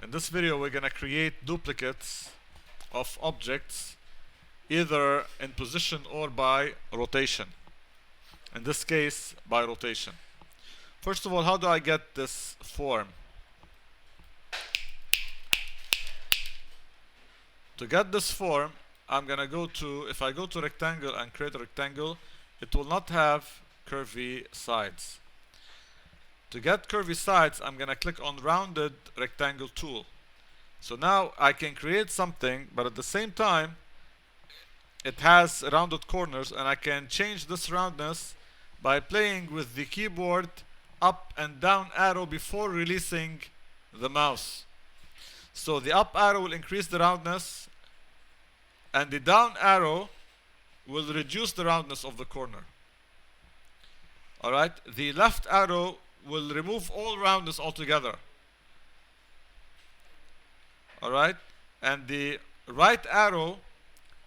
In this video, we're going to create duplicates of objects either in position or by rotation. In this case, by rotation. First of all, how do I get this form? To get this form, I'm going to go to, if I go to rectangle and create a rectangle, it will not have curvy sides. To get curvy sides, I'm going to click on rounded rectangle tool. So now I can create something, but at the same time, it has rounded corners, and I can change this roundness by playing with the keyboard up and down arrow before releasing the mouse. So the up arrow will increase the roundness, and the down arrow will reduce the roundness of the corner. Alright, the left arrow will remove all roundness altogether. Alright, and the right arrow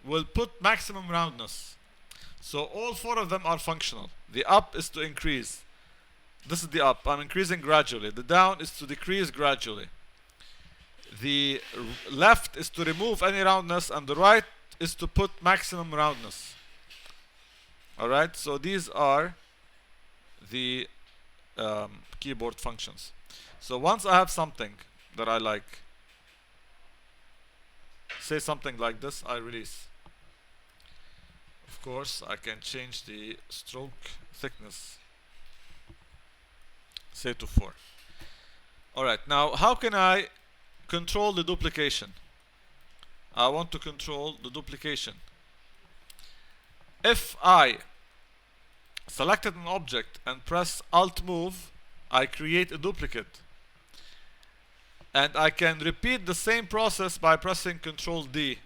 will put maximum roundness. So all four of them are functional. The up is to increase. This is the up, I'm increasing gradually. The down is to decrease gradually. The left is to remove any roundness, and the right is to put maximum roundness. Alright, so these are the keyboard functions. So once I have something that I like, say something like this, I release. Of course, I can change the stroke thickness, say to 4. Alright, now how can I control the duplication? I want to control the duplication. If I selected an object and press Alt Move, I create a duplicate. And I can repeat the same process by pressing Control D.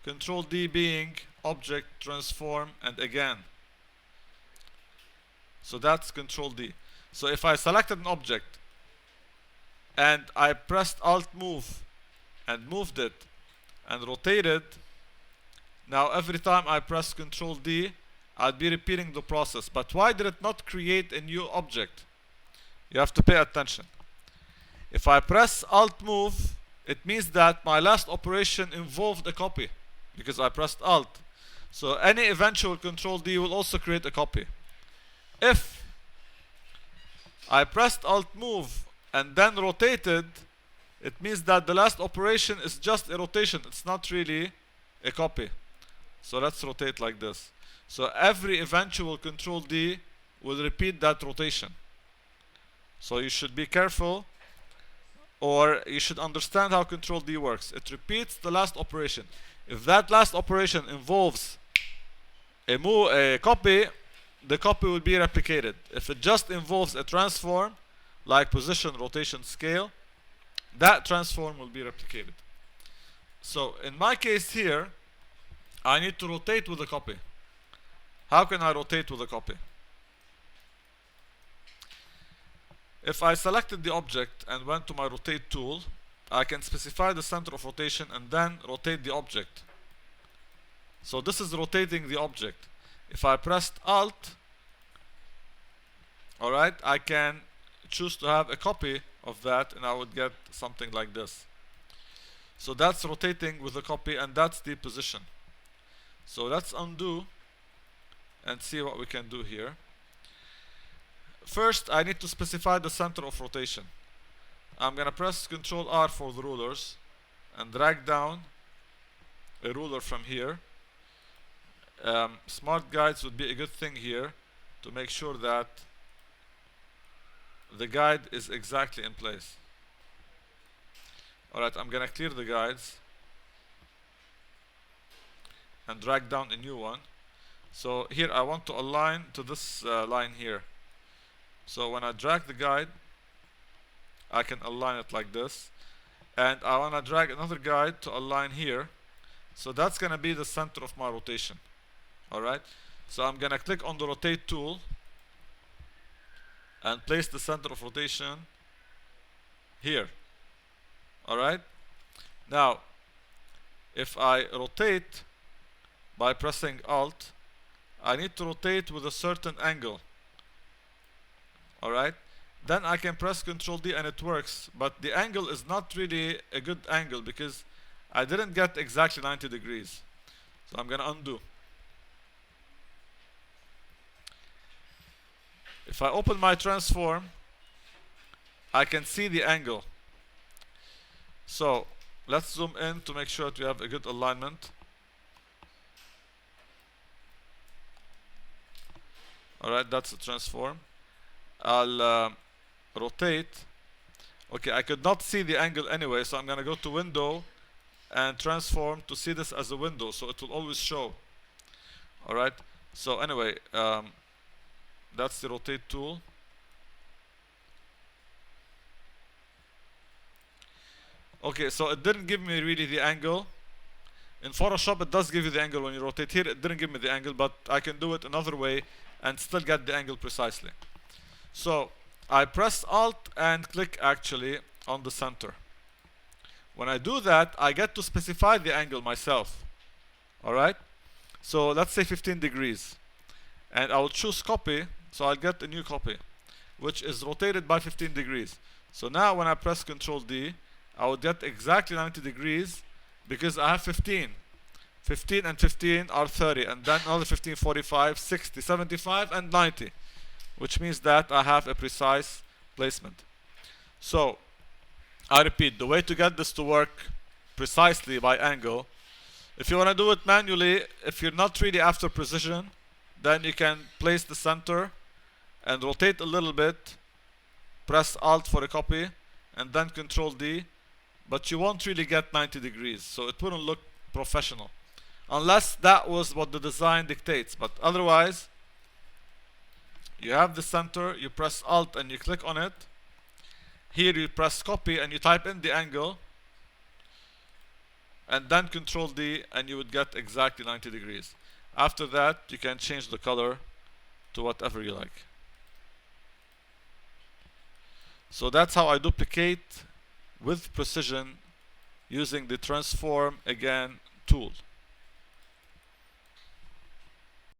Control D being Object, Transform, and again. So that's Control D. So if I selected an object and I pressed Alt Move and moved it and rotated, now every time I press Control D, I'd be repeating the process. But why did it not create a new object? You have to pay attention. If I press Alt Move, it means that my last operation involved a copy because I pressed Alt. So any eventual Control D will also create a copy. If I pressed Alt Move and then rotated, it means that the last operation is just a rotation. It's not really a copy. So let's rotate like this. So every eventual Control D will repeat that rotation. So you should be careful, or you should understand how Control D works. It repeats the last operation. If that last operation involves a copy, the copy will be replicated. If it just involves a transform, like position, rotation, scale, that transform will be replicated. So in my case here, I need to rotate with a copy. How can I rotate with a copy? If I selected the object and went to my rotate tool, I can specify the center of rotation and then rotate the object. So this is rotating the object. If I pressed Alt, alright, I can choose to have a copy of that, and I would get something like this. So that's rotating with a copy, and that's the position. So let's undo and see what we can do here. First, I need to specify the center of rotation. I'm going to press Ctrl R for the rulers and drag down a ruler from here. Smart guides would be a good thing here to make sure that the guide is exactly in place. Alright, I'm going to clear the guides and drag down a new one. So here I want to align to this line here. So when I drag the guide, I can align it like this. And I want to drag another guide to align here. So that's going to be the center of my rotation. Alright, so I'm going to click on the rotate tool and place the center of rotation here. Alright, now if I rotate by pressing Alt, I need to rotate with a certain angle. Alright, then I can press Ctrl D and it works, but the angle is not really a good angle because I didn't get exactly 90 degrees. So I'm gonna undo. If I open my transform, I can see the angle. So let's zoom in to make sure that we have a good alignment. Alright, that's the transform. I'll rotate. Okay, I could not see the angle anyway, so I'm gonna go to window and transform to see this as a window, so it will always show. Alright, so anyway, that's the rotate tool. Okay, so it didn't give me really the angle. In Photoshop it does give you the angle when you rotate. Here it didn't give me the angle, but I can do it another way and still get the angle precisely. So I press Alt and click actually on the center. When I do that, I get to specify the angle myself. Alright, so let's say 15 degrees, and I'll choose copy, so I'll get a new copy which is rotated by 15 degrees. So now when I press Ctrl D, I will get exactly 90 degrees because I have 15 and 15 are 30, and then another 15, 45, 60, 75 and 90, which means that I have a precise placement. So I repeat, the way to get this to work precisely by angle, if you want to do it manually, if you're not really after precision, then you can place the center and rotate a little bit, press Alt for a copy and then Ctrl D, but you won't really get 90 degrees, so it wouldn't look professional unless that was what the design dictates. But otherwise, you have the center, you press Alt and you click on it. Here you press copy and you type in the angle and then Ctrl D and you would get exactly 90 degrees. After that you can change the color to whatever you like. So that's how I duplicate with precision using the transform again tool.